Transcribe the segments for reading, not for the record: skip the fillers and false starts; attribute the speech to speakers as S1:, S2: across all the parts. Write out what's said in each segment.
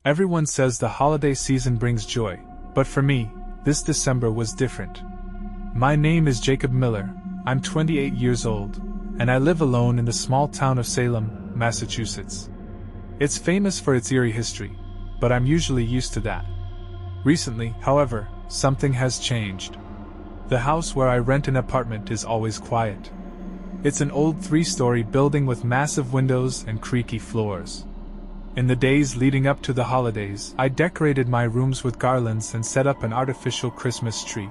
S1: Everyone says the holiday season brings joy, but for me, this December was different. My name is Jacob Miller, I'm 28 years old, and I live alone in the small town of Salem, Massachusetts. It's famous for its eerie history, but I'm usually used to that. Recently, however, something has changed. The house where I rent an apartment is always quiet. It's an old 3-story building with massive windows and creaky floors. In the days leading up to the holidays, I decorated my rooms with garlands and set up an artificial Christmas tree.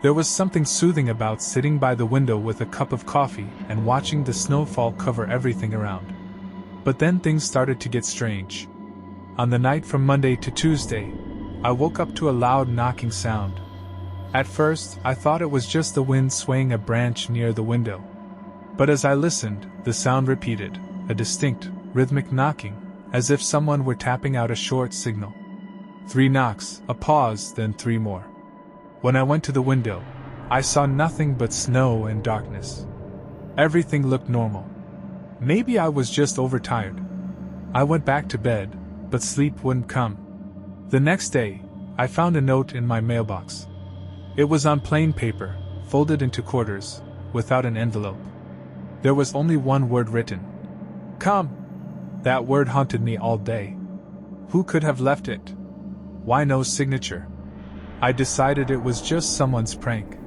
S1: There was something soothing about sitting by the window with a cup of coffee and watching the snowfall cover everything around. But then things started to get strange. On the night from Monday to Tuesday, I woke up to a loud knocking sound. At first, I thought it was just the wind swaying a branch near the window. But as I listened, the sound repeated, a distinct, rhythmic knocking, as if someone were tapping out a short signal. 3 knocks, a pause, then 3 more. When I went to the window, I saw nothing but snow and darkness. Everything looked normal. Maybe I was just overtired. I went back to bed, but sleep wouldn't come. The next day, I found a note in my mailbox. It was on plain paper, folded into quarters, without an envelope. There was only one word written. Come. That word haunted me all day. Who could have left it? Why no signature? I decided it was just someone's prank.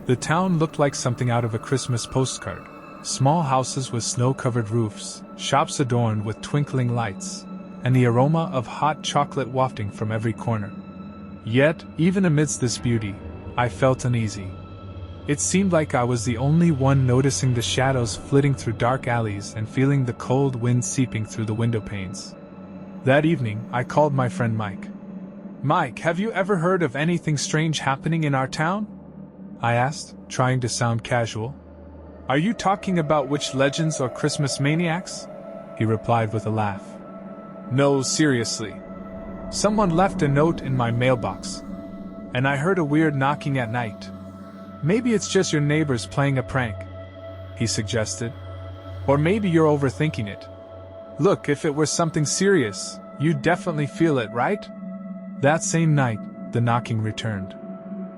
S1: The town looked like something out of a Christmas postcard. Small houses with snow-covered roofs, shops adorned with twinkling lights, and the aroma of hot chocolate wafting from every corner. Yet, even amidst this beauty, I felt uneasy. It seemed like I was the only one noticing the shadows flitting through dark alleys and feeling the cold wind seeping through the window panes. That evening, I called my friend Mike. Mike, have you ever heard of anything strange happening in our town? I asked, trying to sound casual. Are you talking about witch legends or Christmas maniacs? He replied with a laugh. No, seriously. Someone left a note in my mailbox, and I heard a weird knocking at night. Maybe it's just your neighbors playing a prank, he suggested. Or maybe you're overthinking it. Look, if it were something serious, you'd definitely feel it, right? That same night, the knocking returned.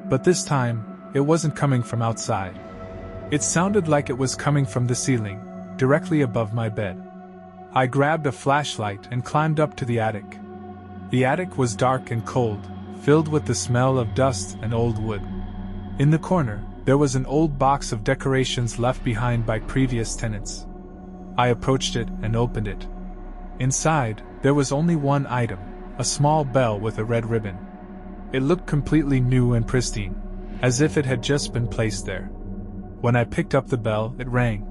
S1: But this time, it wasn't coming from outside. It sounded like it was coming from the ceiling, directly above my bed. I grabbed a flashlight and climbed up to the attic. The attic was dark and cold, filled with the smell of dust and old wood. In the corner, there was an old box of decorations left behind by previous tenants. I approached it and opened it. Inside, there was only one item, a small bell with a red ribbon. It looked completely new and pristine, as if it had just been placed there. When I picked up the bell, it rang.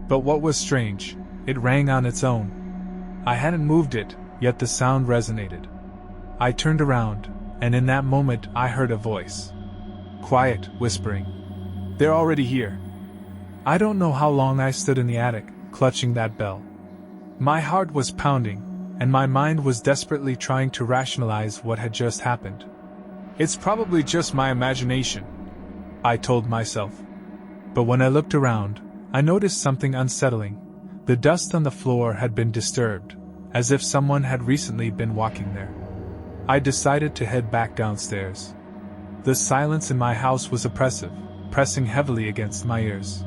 S1: But what was strange, it rang on its own. I hadn't moved it, yet the sound resonated. I turned around, and in that moment I heard a voice. Quiet, whispering. They're already here. I don't know how long I stood in the attic, clutching that bell. My heart was pounding, and my mind was desperately trying to rationalize what had just happened. It's probably just my imagination, I told myself. But when I looked around, I noticed something unsettling. The dust on the floor had been disturbed, as if someone had recently been walking there. I decided to head back downstairs. The silence in my house was oppressive, pressing heavily against my ears.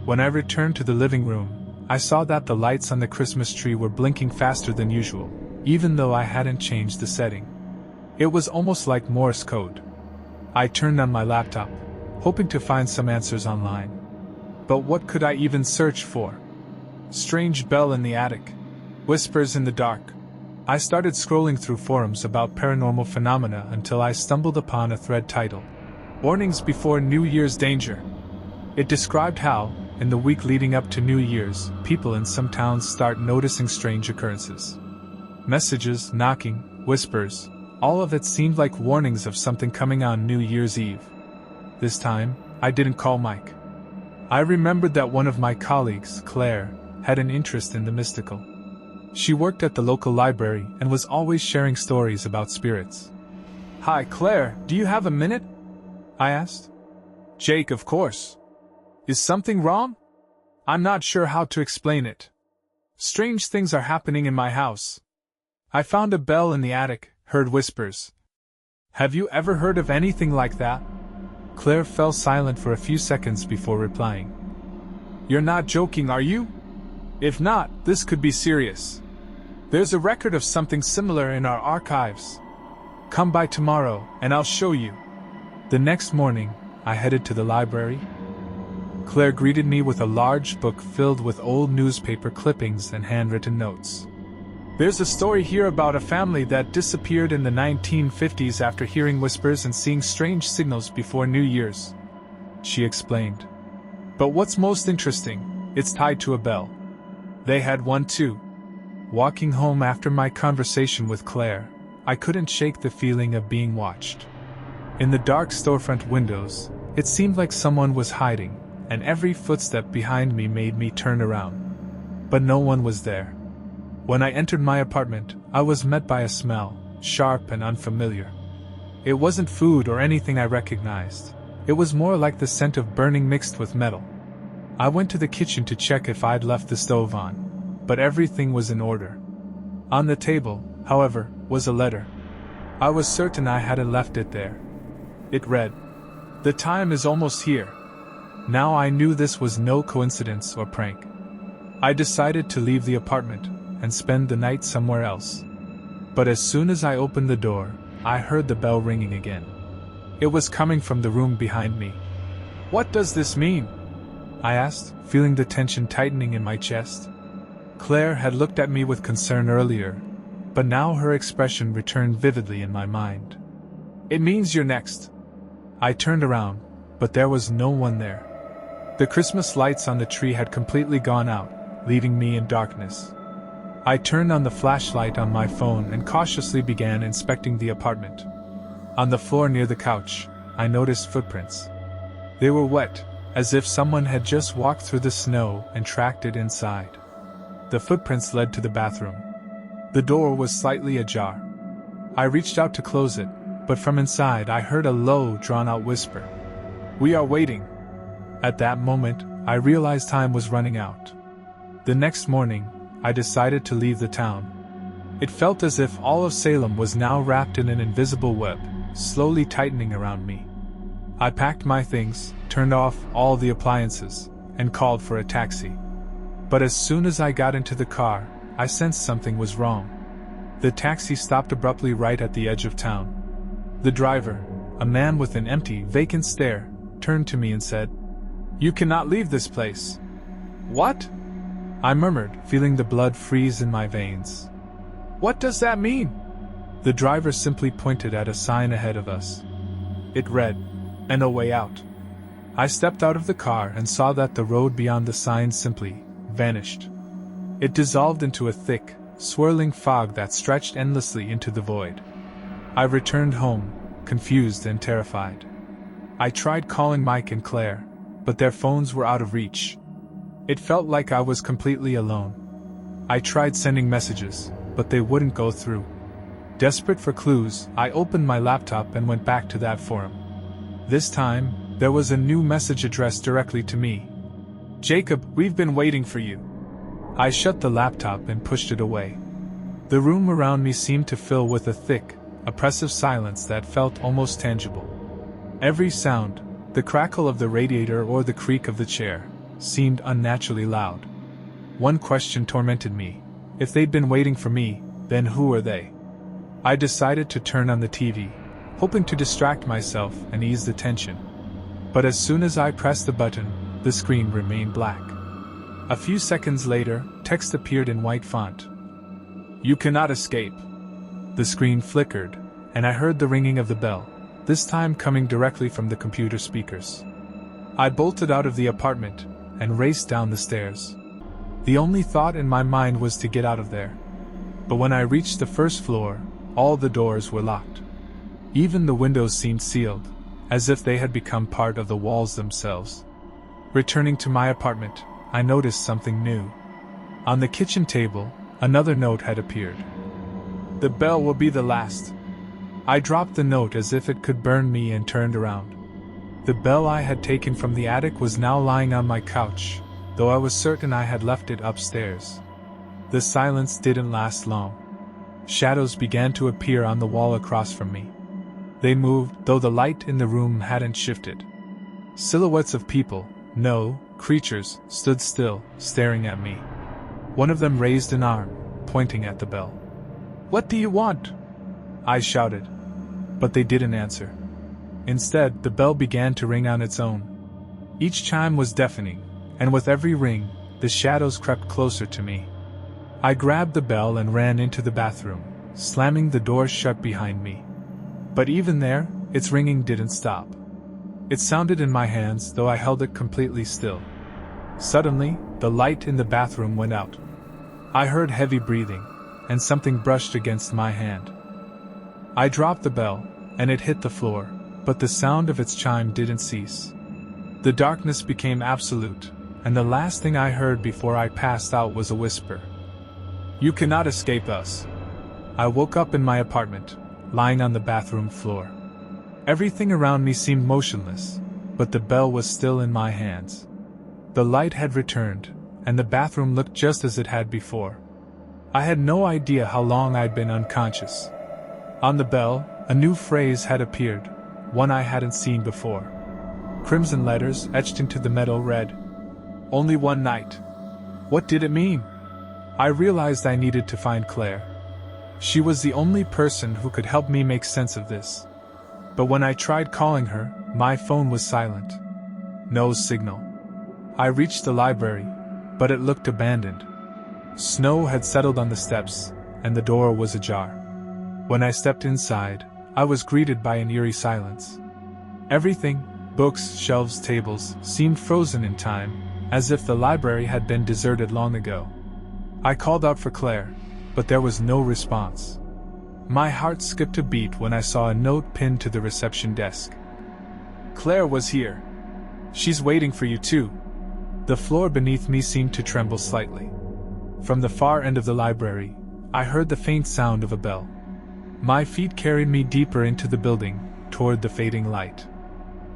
S1: When I returned to the living room, I saw that the lights on the Christmas tree were blinking faster than usual, even though I hadn't changed the setting. It was almost like Morse code. I turned on my laptop, hoping to find some answers online. But what could I even search for? Strange bell in the attic. Whispers in the dark. I started scrolling through forums about paranormal phenomena until I stumbled upon a thread titled, Warnings Before New Year's Danger. It described how, in the week leading up to New Year's, people in some towns start noticing strange occurrences. Messages, knocking, whispers, all of it seemed like warnings of something coming on New Year's Eve. This time, I didn't call Mike. I remembered that one of my colleagues, Claire, had an interest in the mystical. She worked at the local library and was always sharing stories about spirits. Hi Claire, do you have a minute? I asked. Jake, of course. Is something wrong? I'm not sure how to explain it. Strange things are happening in my house. I found a bell in the attic, heard whispers. Have you ever heard of anything like that? Claire fell silent for a few seconds before replying. You're not joking, are you? If not, this could be serious. There's a record of something similar in our archives. Come by tomorrow, and I'll show you. The next morning, I headed to the library. Claire greeted me with a large book filled with old newspaper clippings and handwritten notes. There's a story here about a family that disappeared in the 1950s after hearing whispers and seeing strange signals before New Year's, she explained. But what's most interesting, it's tied to a bell. They had one too. Walking home after my conversation with Claire, I couldn't shake the feeling of being watched. In the dark storefront windows, it seemed like someone was hiding, and every footstep behind me made me turn around. But no one was there. When I entered my apartment, I was met by a smell, sharp and unfamiliar. It wasn't food or anything I recognized. It was more like the scent of burning mixed with metal. I went to the kitchen to check if I'd left the stove on, but everything was in order. On the table, however, was a letter. I was certain I hadn't left it there. It read, "The time is almost here." Now I knew this was no coincidence or prank. I decided to leave the apartment and spend the night somewhere else. But as soon as I opened the door, I heard the bell ringing again. It was coming from the room behind me. "What does this mean?" I asked, feeling the tension tightening in my chest. Claire had looked at me with concern earlier, but now her expression returned vividly in my mind. "It means you're next." I turned around, but there was no one there. The Christmas lights on the tree had completely gone out, leaving me in darkness. I turned on the flashlight on my phone and cautiously began inspecting the apartment. On the floor near the couch, I noticed footprints. They were wet, as if someone had just walked through the snow and tracked it inside. The footprints led to the bathroom. The door was slightly ajar. I reached out to close it, but from inside I heard a low, drawn-out whisper. "We are waiting." At that moment, I realized time was running out. The next morning, I decided to leave the town. It felt as if all of Salem was now wrapped in an invisible web, slowly tightening around me. I packed my things, turned off all the appliances, and called for a taxi. But as soon as I got into the car, I sensed something was wrong. The taxi stopped abruptly right at the edge of town. The driver, a man with an empty, vacant stare, turned to me and said, "You cannot leave this place." "What?" I murmured, feeling the blood freeze in my veins. "What does that mean?" The driver simply pointed at a sign ahead of us. It read, "And a way out." I stepped out of the car and saw that the road beyond the sign simply vanished. It dissolved into a thick, swirling fog that stretched endlessly into the void. I returned home, confused and terrified. I tried calling Mike and Claire, but their phones were out of reach. It felt like I was completely alone. I tried sending messages, but they wouldn't go through. Desperate for clues, I opened my laptop and went back to that forum. This time, there was a new message addressed directly to me. "Jacob, we've been waiting for you." I shut the laptop and pushed it away. The room around me seemed to fill with a thick, oppressive silence that felt almost tangible. Every sound, the crackle of the radiator or the creak of the chair, seemed unnaturally loud. One question tormented me. If they'd been waiting for me, then who are they? I decided to turn on the TV, hoping to distract myself and ease the tension. But as soon as I pressed the button, the screen remained black. A few seconds later, text appeared in white font. "You cannot escape." The screen flickered, and I heard the ringing of the bell, this time coming directly from the computer speakers. I bolted out of the apartment and raced down the stairs. The only thought in my mind was to get out of there. But when I reached the first floor, all the doors were locked. Even the windows seemed sealed, as if they had become part of the walls themselves. Returning to my apartment, I noticed something new. On the kitchen table, another note had appeared. "The bell will be the last." I dropped the note as if it could burn me and turned around. The bell I had taken from the attic was now lying on my couch, though I was certain I had left it upstairs. The silence didn't last long. shadows began to appear on the wall across from me. They moved, though the light in the room hadn't shifted. Silhouettes of people, no, creatures, stood still, staring at me. One of them raised an arm, pointing at the bell. "What do you want?" I shouted. But they didn't answer. Instead, the bell began to ring on its own. Each chime was deafening, and with every ring, the shadows crept closer to me. I grabbed the bell and ran into the bathroom, slamming the door shut behind me. But even there, its ringing didn't stop. It sounded in my hands, though I held it completely still. Suddenly, the light in the bathroom went out. I heard heavy breathing, and something brushed against my hand. I dropped the bell, and it hit the floor, but the sound of its chime didn't cease. The darkness became absolute, and the last thing I heard before I passed out was a whisper. "You cannot escape us." I woke up in my apartment, lying on the bathroom floor. Everything around me seemed motionless, but the bell was still in my hands. The light had returned, and the bathroom looked just as it had before. I had no idea how long I'd been unconscious. On the bell, a new phrase had appeared, one I hadn't seen before. Crimson letters etched into the metal read, "Only one night." What did it mean? I realized I needed to find Claire. She was the only person who could help me make sense of this. But when I tried calling her, my phone was silent. No signal. I reached the library, but it looked abandoned. Snow had settled on the steps, and the door was ajar. When I stepped inside, I was greeted by an eerie silence. Everything, books, shelves, tables, seemed frozen in time, as if the library had been deserted long ago. I called out for Claire, but there was no response. My heart skipped a beat when I saw a note pinned to the reception desk. "Claire was here. She's waiting for you too." The floor beneath me seemed to tremble slightly. From the far end of the library, I heard the faint sound of a bell. My feet carried me deeper into the building, toward the fading light.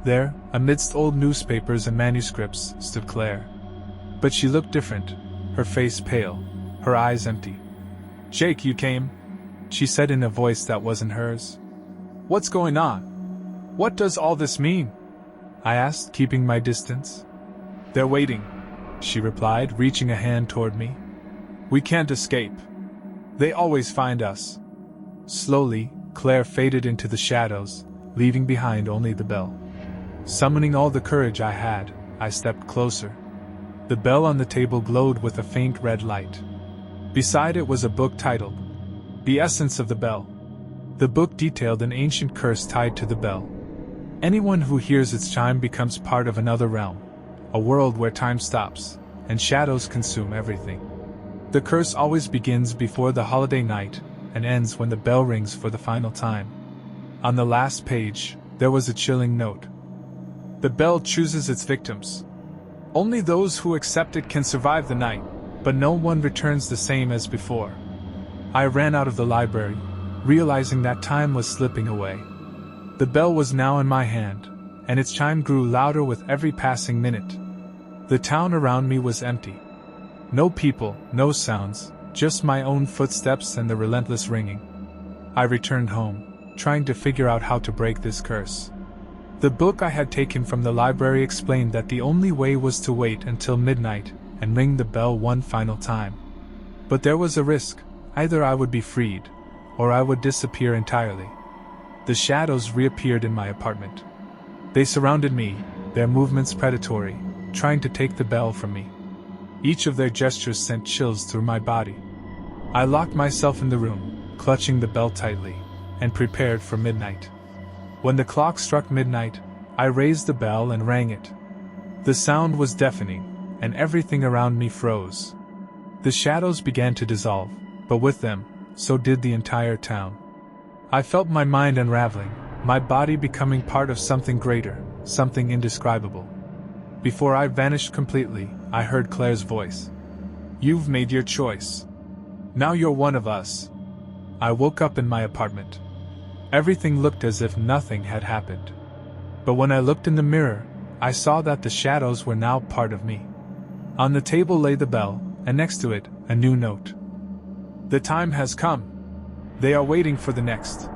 S1: There, amidst old newspapers and manuscripts, stood Claire. But she looked different, her face pale, her eyes empty. "Jake, you came?" she said in a voice that wasn't hers. "What's going on? What does all this mean?" I asked, keeping my distance. "They're waiting," she replied, reaching a hand toward me. "We can't escape. They always find us." Slowly, Claire faded into the shadows, leaving behind only the bell. Summoning all the courage I had, I stepped closer. The bell on the table glowed with a faint red light. Beside it was a book titled, "The Essence of the Bell." The book detailed an ancient curse tied to the bell. Anyone who hears its chime becomes part of another realm, a world where time stops, and shadows consume everything. The curse always begins before the holiday night, and ends when the bell rings for the final time. On the last page, there was a chilling note. "The bell chooses its victims. Only those who accept it can survive the night, but no one returns the same as before." I ran out of the library, realizing that time was slipping away. The bell was now in my hand, and its chime grew louder with every passing minute. The town around me was empty. No people, no sounds, just my own footsteps and the relentless ringing. I returned home, trying to figure out how to break this curse. The book I had taken from the library explained that the only way was to wait until midnight and ring the bell one final time. But there was a risk. Either I would be freed, or I would disappear entirely. The shadows reappeared in my apartment. They surrounded me, their movements predatory, trying to take the bell from me. Each of their gestures sent chills through my body. I locked myself in the room, clutching the bell tightly, and prepared for midnight. When the clock struck midnight, I raised the bell and rang it. The sound was deafening, and everything around me froze. The shadows began to dissolve, but with them, so did the entire town. I felt my mind unraveling, my body becoming part of something greater, something indescribable. Before I vanished completely, I heard Claire's voice. "You've made your choice. Now you're one of us." I woke up in my apartment. Everything looked as if nothing had happened. But when I looked in the mirror, I saw that the shadows were now part of me. On the table lay the bell, and next to it, a new note. "The time has come. They are waiting for the next.